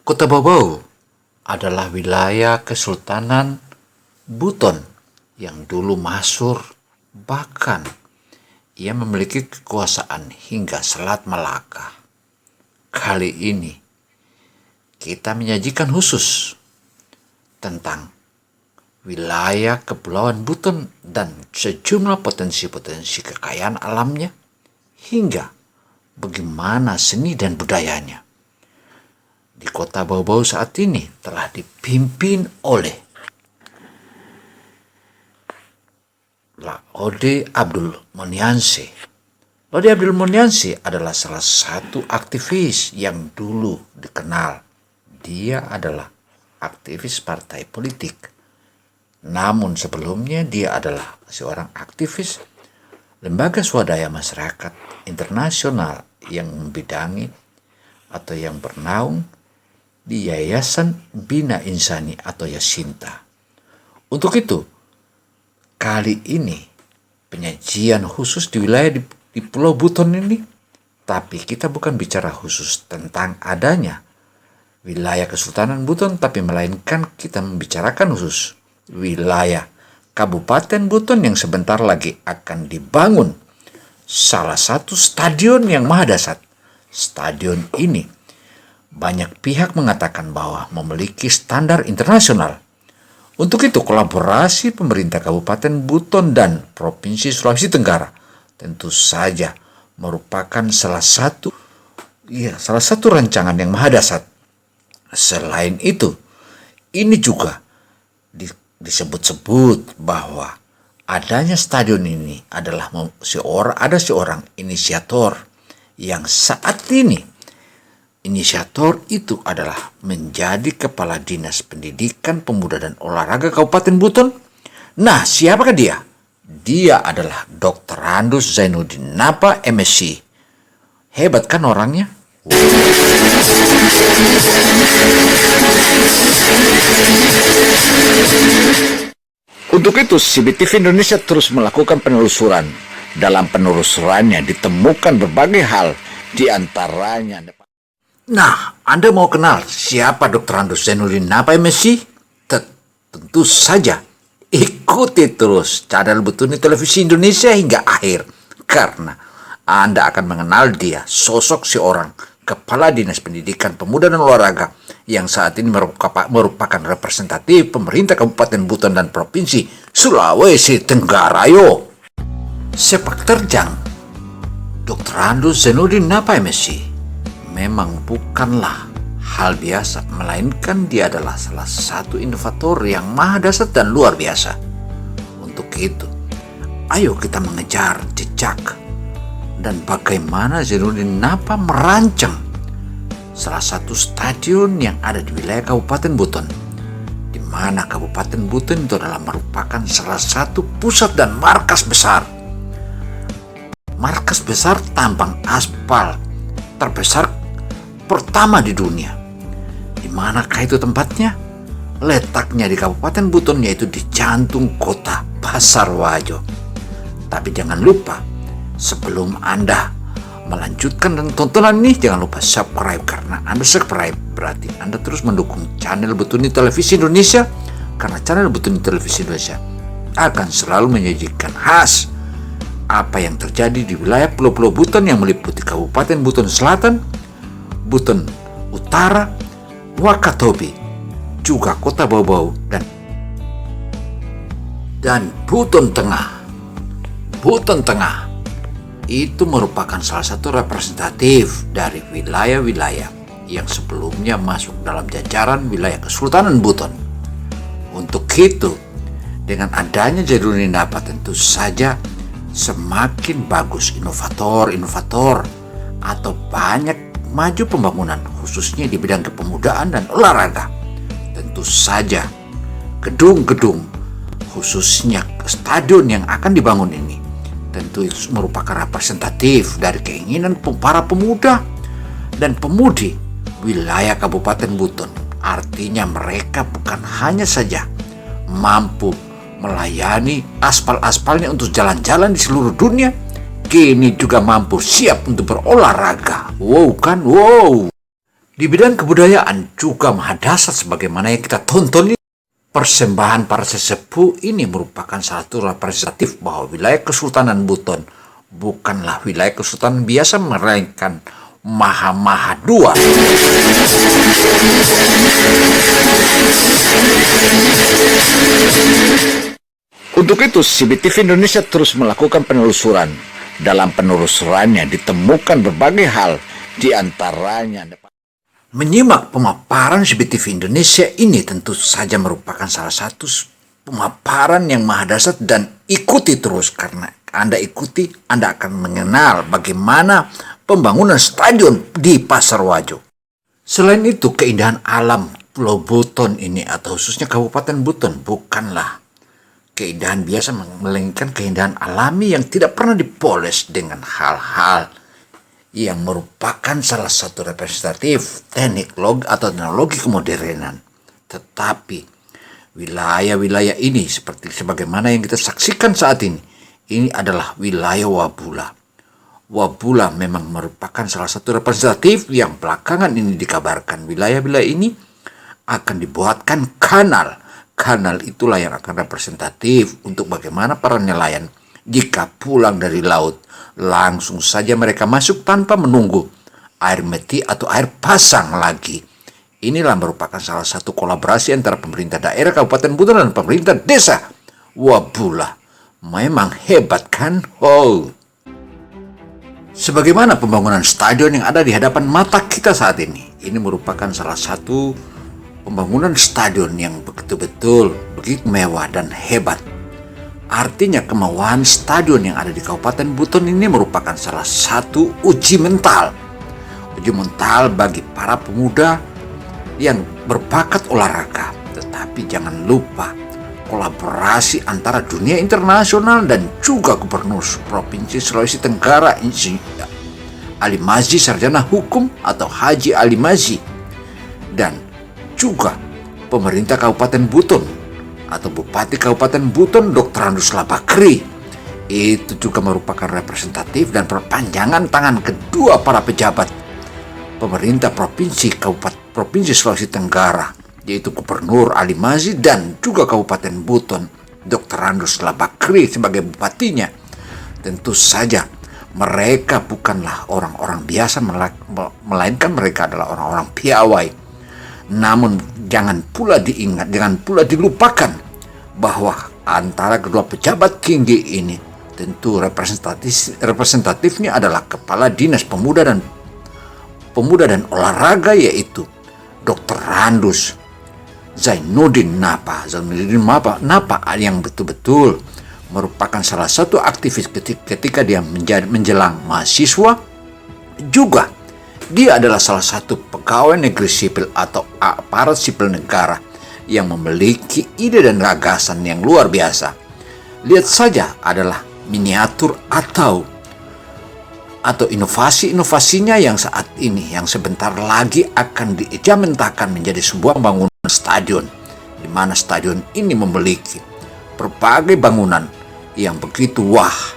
Kota Bau adalah wilayah Kesultanan Buton yang dulu masyhur, bahkan ia memiliki kekuasaan hingga Selat Malaka. Kali ini kita menyajikan khusus tentang wilayah Kepulauan Buton dan sejumlah potensi-potensi kekayaan alamnya hingga bagaimana seni dan budayanya. Di Kota Bau saat ini telah dipimpin oleh Laode Abdul Monyansi. Laode Abdul Monyansi adalah salah satu aktivis yang dulu dikenal. Dia adalah aktivis partai politik. Namun sebelumnya dia adalah seorang aktivis lembaga swadaya masyarakat internasional yang membidangi atau yang bernaung di Yayasan Bina Insani atau Yasinta. Untuk itu, kali ini penyajian khusus di wilayah di Pulau Buton ini, tapi kita bukan bicara khusus tentang adanya wilayah Kesultanan Buton, tapi melainkan kita membicarakan khusus wilayah Kabupaten Buton yang sebentar lagi akan dibangun salah satu stadion yang maha dahsyat. Stadion ini banyak pihak mengatakan bahwa memiliki standar internasional. Untuk itu, kolaborasi pemerintah Kabupaten Buton dan Provinsi Sulawesi Tenggara tentu saja merupakan salah satu rancangan yang maha dahsyat. Selain itu, ini juga disebut-sebut bahwa adanya stadion ini adalah ada seorang inisiator yang saat ini inisiator itu adalah menjadi Kepala Dinas Pendidikan, Pemuda dan Olahraga Kabupaten Buton. Nah, siapakah dia? Dia adalah Dr. Andus Zainuddin Napa, MSc. Hebat kan orangnya? Untuk itu, CBTV Indonesia terus melakukan penelusuran. Dalam penelusurannya ditemukan berbagai hal, di antaranya. Nah, Anda mau kenal siapa Dr. Andus Zainuddin Napa, MSc? Tentu saja, ikuti terus channel Butuni Televisi Indonesia hingga akhir, karena Anda akan mengenal dia, sosok seorang Kepala Dinas Pendidikan, Pemuda dan Olahraga yang saat ini merupakan representatif pemerintah Kabupaten Buton dan Provinsi Sulawesi Tenggara. Sepak terjang Dr. Andus Zainuddin Napa, MSc memang bukanlah hal biasa, melainkan dia adalah salah satu inovator yang maha dahsyat dan luar biasa. Untuk itu, ayo kita mengejar jejak dan bagaimana Zainuddin Napa merancang salah satu stadion yang ada di wilayah Kabupaten Buton, di mana Kabupaten Buton itu adalah merupakan salah satu pusat dan markas besar tambang aspal terbesar pertama di dunia. Di manakah itu tempatnya? Letaknya di Kabupaten Buton, yaitu di jantung kota Pasarwajo. Tapi jangan lupa, sebelum Anda melanjutkan dan tontonan ini, jangan lupa subscribe, karena Anda subscribe berarti Anda terus mendukung channel Butuni Televisi Indonesia, karena channel Butuni Televisi Indonesia akan selalu menyajikan khas apa yang terjadi di wilayah Pulau Buton yang meliputi Kabupaten Buton Selatan, Buton Utara, Wakatobi, juga Kota Bau dan Buton Tengah. Buton Tengah itu merupakan salah satu representatif dari wilayah-wilayah yang sebelumnya masuk dalam jajaran wilayah Kesultanan Buton. Untuk itu, dengan adanya Zainuddin Napa tentu saja semakin bagus inovator atau banyak maju pembangunan, khususnya di bidang kepemudaan dan olahraga. Tentu saja gedung-gedung, khususnya stadion yang akan dibangun ini, tentu itu merupakan representatif dari keinginan para pemuda dan pemudi wilayah Kabupaten Buton. Artinya mereka bukan hanya saja mampu melayani aspal-aspalnya untuk jalan-jalan di seluruh dunia, kini juga mampu siap untuk berolahraga. Wow kan, wow. Di bidang kebudayaan juga maha dahsyat sebagaimana yang kita tonton ini. Persembahan para sesepuh ini merupakan satu representatif bahwa wilayah Kesultanan Buton bukanlah wilayah kesultanan biasa, melainkan Maha Dua. Untuk itu, CBTV Indonesia terus melakukan penelusuran. Dalam penelusurannya ditemukan berbagai hal, di antaranya menyimak pemaparan CBTV Indonesia ini tentu saja merupakan salah satu pemaparan yang maha dahsyat, dan ikuti terus, karena Anda ikuti, Anda akan mengenal bagaimana pembangunan stadion di Pasar Wajo. Selain itu, keindahan alam Pulau Buton ini atau khususnya Kabupaten Buton bukanlah keindahan biasa, melainkan keindahan alami yang tidak pernah dipoles dengan hal-hal yang merupakan salah satu representatif teknologi kemodernan. Tetapi wilayah-wilayah ini sebagaimana yang kita saksikan saat ini adalah wilayah Wabula. Wabula memang merupakan salah satu representatif yang belakangan ini dikabarkan wilayah-wilayah ini akan dibuatkan kanal. Kanal itulah yang akan representatif untuk bagaimana para nelayan jika pulang dari laut langsung saja mereka masuk tanpa menunggu air meti atau air pasang lagi. Inilah merupakan salah satu kolaborasi antara pemerintah daerah Kabupaten Buton dan pemerintah desa Wabula. Memang hebat kan? Oh. Sebagaimana pembangunan stadion yang ada di hadapan mata kita saat ini. Ini merupakan salah satu pembangunan stadion yang begitu mewah dan hebat. Artinya kemauan stadion yang ada di Kabupaten Buton ini merupakan salah satu uji mental. Uji mental bagi para pemuda yang berbakat olahraga. Tetapi jangan lupa kolaborasi antara dunia internasional dan juga Gubernur Provinsi Sulawesi Tenggara Insinyur Ali Mazzi, Sarjana Hukum atau Haji Ali Mazzi, dan juga pemerintah Kabupaten Buton atau Bupati Kabupaten Buton Dr. Andusla Bakri. Itu juga merupakan representatif dan perpanjangan tangan kedua para pejabat pemerintah Provinsi Sulawesi Tenggara, yaitu Gubernur Ali Mazzi dan juga Kabupaten Buton Dr. Andusla Bakri sebagai bupatinya. Tentu saja mereka bukanlah orang-orang biasa, melainkan mereka adalah orang-orang piawai. Namun jangan pula dilupakan bahwa antara kedua pejabat tinggi ini tentu representatifnya adalah Kepala Dinas Pemuda dan Olahraga, yaitu Dr. Randus Zainuddin Napa yang betul-betul merupakan salah satu aktivis ketika dia menjelang mahasiswa. Juga dia adalah salah satu pegawai negeri sipil atau aparat sipil negara yang memiliki ide dan gagasan yang luar biasa. Lihat saja adalah miniatur atau inovasi-inovasinya yang saat ini, yang sebentar lagi akan diimplementasikan menjadi sebuah bangunan stadion, di mana stadion ini memiliki berbagai bangunan yang begitu wah.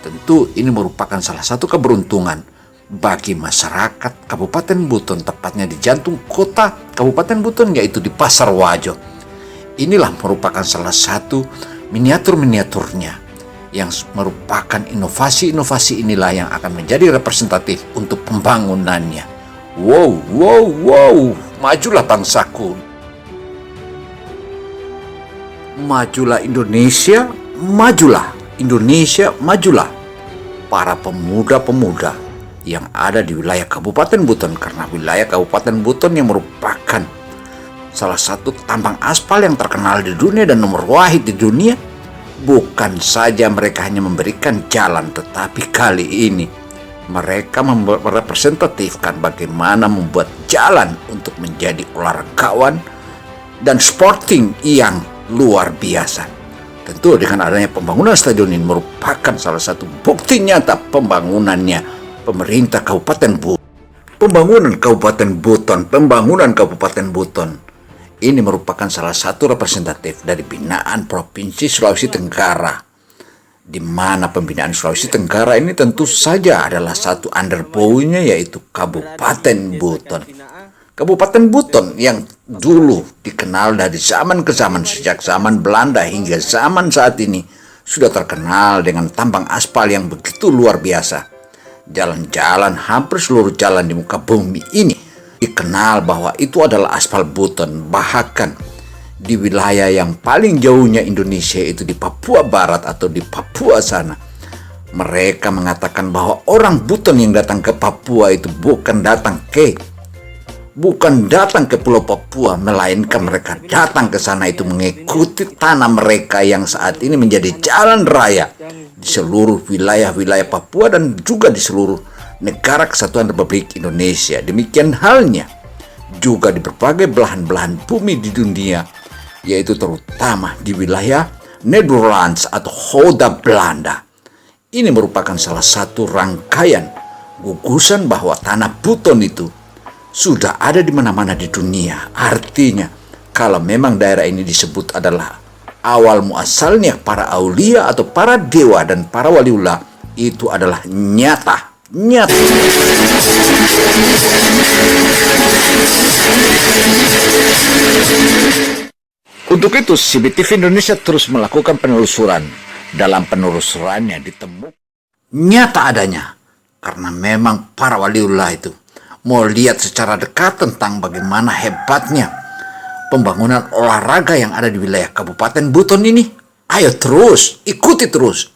Tentu ini merupakan salah satu keberuntungan bagi masyarakat Kabupaten Buton, tepatnya di jantung kota Kabupaten Buton, yaitu di Pasar Wajo. Inilah merupakan salah satu miniaturnya yang merupakan inovasi inilah yang akan menjadi representatif untuk pembangunannya. Wow, majulah bangsaku. Majulah Indonesia, majulah para pemuda-pemuda yang ada di wilayah Kabupaten Buton, karena wilayah Kabupaten Buton yang merupakan salah satu tambang aspal yang terkenal di dunia dan nomor wahid di dunia. Bukan saja mereka hanya memberikan jalan, tetapi kali ini mereka merepresentatifkan bagaimana membuat jalan untuk menjadi olahragawan dan sporting yang luar biasa. Tentu dengan adanya pembangunan stadion ini merupakan salah satu bukti nyata pembangunannya pemerintah Kabupaten Buton. Pembangunan Kabupaten Buton ini merupakan salah satu representatif dari binaan Provinsi Sulawesi Tenggara, di mana pembinaan Sulawesi Tenggara ini tentu saja adalah satu underbownya, yaitu Kabupaten Buton. Kabupaten Buton yang dulu dikenal dari zaman ke zaman, sejak zaman Belanda hingga zaman saat ini, sudah terkenal dengan tambang aspal yang begitu luar biasa. Jalan-jalan, hampir seluruh jalan di muka bumi ini dikenal bahwa itu adalah aspal Buton. Bahkan di wilayah yang paling jauhnya Indonesia, itu di Papua Barat atau di Papua sana, mereka mengatakan bahwa orang Buton yang datang ke Papua itu bukan datang ke Pulau Papua, melainkan mereka datang ke sana itu mengikuti tanah mereka yang saat ini menjadi jalan raya di seluruh wilayah-wilayah Papua dan juga di seluruh negara kesatuan Republik Indonesia. Demikian halnya juga di berbagai belahan-belahan bumi di dunia, yaitu terutama di wilayah Nederlands atau Hoda Belanda. Ini merupakan salah satu rangkaian gugusan bahwa tanah Buton itu sudah ada di mana-mana di dunia. Artinya, kalau memang daerah ini disebut adalah awal muasalnya para aulia atau para dewa dan para waliullah, itu adalah nyata. Untuk itu, CBTV Indonesia terus melakukan penelusuran. Dalam penelusurannya ditemukan nyata adanya, karena memang para waliullah itu mau lihat secara dekat tentang bagaimana hebatnya pembangunan olahraga yang ada di wilayah Kabupaten Buton ini. Ayo terus, ikuti terus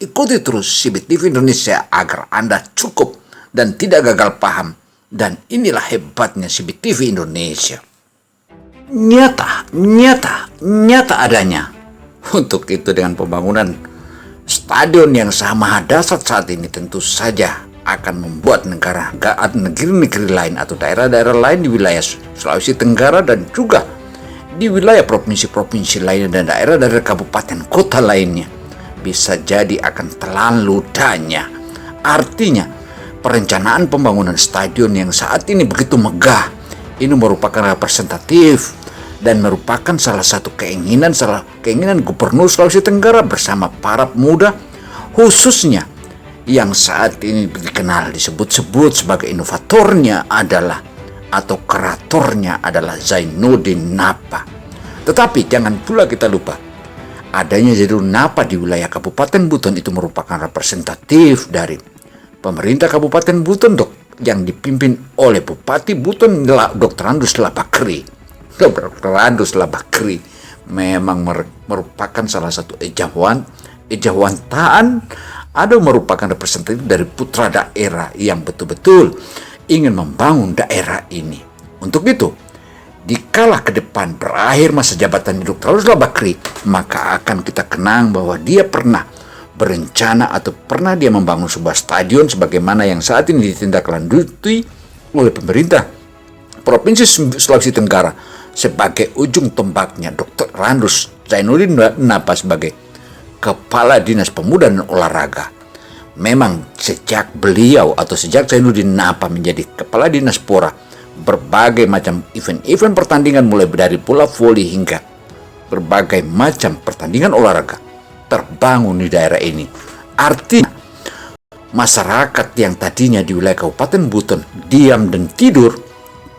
CBTV Indonesia agar Anda cukup dan tidak gagal paham. Dan inilah hebatnya CBTV Indonesia. Nyata adanya. Untuk itu, dengan pembangunan stadion yang sama dahsyat saat ini, tentu saja akan membuat negeri-negeri lain atau daerah-daerah lain di wilayah Sulawesi Tenggara dan juga di wilayah provinsi-provinsi lainnya dan daerah-daerah kabupaten kota lainnya bisa jadi akan telan ludahnya. Artinya, perencanaan pembangunan stadion yang saat ini begitu megah ini merupakan representatif dan merupakan salah satu keinginan Gubernur Sulawesi Tenggara bersama para pemuda, khususnya yang saat ini dikenal disebut-sebut sebagai inovatornya adalah atau kreatornya adalah Zainuddin Napa. Tetapi jangan pula kita lupa, adanya Zainuddin Napa di wilayah Kabupaten Buton itu merupakan representatif dari pemerintah Kabupaten Buton yang dipimpin oleh Bupati Buton Dr. Andus Labakri. Dr. Andus Labakri memang merupakan salah satu ejawantaan ada merupakan representatif dari putra daerah yang betul-betul ingin membangun daerah ini. Untuk itu, dikala ke depan berakhir masa jabatan Dr. Andus Labakri, maka akan kita kenang bahwa dia pernah berencana atau pernah dia membangun sebuah stadion sebagaimana yang saat ini ditindaklanjuti oleh pemerintah Provinsi Sulawesi Tenggara sebagai ujung tombaknya Dr. Andus Zainuddin Napa sebagai Kepala Dinas Pemuda dan Olahraga. Memang sejak Zainuddin Napa menjadi Kepala Dinas Pora, berbagai macam event-event pertandingan mulai dari bola voli hingga berbagai macam pertandingan olahraga terbangun di daerah ini. Artinya, masyarakat yang tadinya di wilayah Kabupaten Buton diam dan tidur,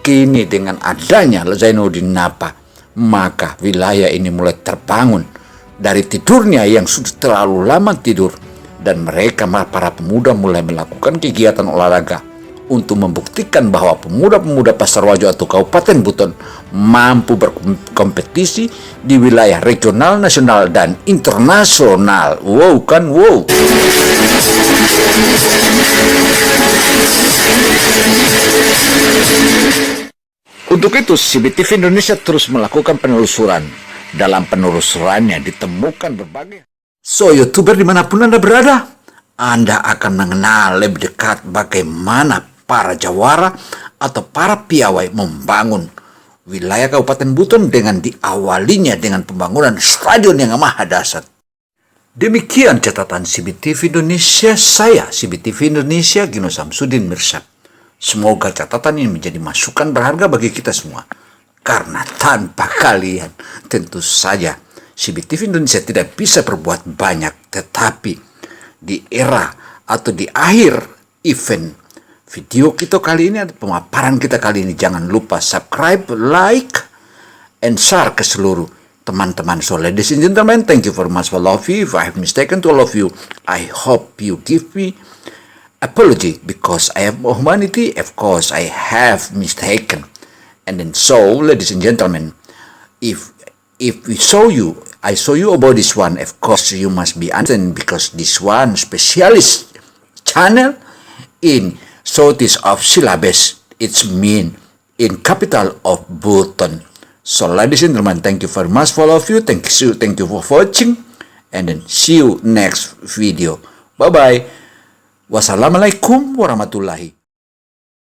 kini dengan adanya Zainuddin Napa, maka wilayah ini mulai terbangun dari tidurnya yang sudah terlalu lama tidur, dan mereka para pemuda mulai melakukan kegiatan olahraga untuk membuktikan bahwa pemuda-pemuda Pasarwajo atau Kabupaten Buton mampu berkompetisi di wilayah regional, nasional, dan internasional. Wow. Untuk itu, CBTV Indonesia terus melakukan penelusuran. Dalam penelusurannya ditemukan berbagai YouTuber dimanapun Anda berada, Anda akan mengenal lebih dekat bagaimana para jawara atau para piawai membangun wilayah Kabupaten Buton dengan diawalinya dengan pembangunan stadion yang maha dahsyat. Demikian catatan CBTV Indonesia, saya CBTV Indonesia Gino Samsudin Mirsad. Semoga catatan ini menjadi masukan berharga bagi kita semua. Karena tanpa kalian, tentu saja CBTV Indonesia tidak bisa berbuat banyak. Tetapi di era atau di akhir event video kita kali ini, atau pemaparan kita kali ini. Jangan lupa subscribe, like, and share ke seluruh teman-teman. So ladies and gentlemen, thank you very much for all of you. If I have mistaken to all of you, I hope you give me apology, because I have humanity. Of course, I have mistaken. And then so, ladies and gentlemen, if I show you about this one, of course you must be understand, because this one specialist channel in Southeast of syllabus, it's mean in capital of Bhutan. So ladies and gentlemen, thank you very much for all of you. Thank you for watching, and then see you next video. Bye bye. Wassalamualaikum warahmatullahi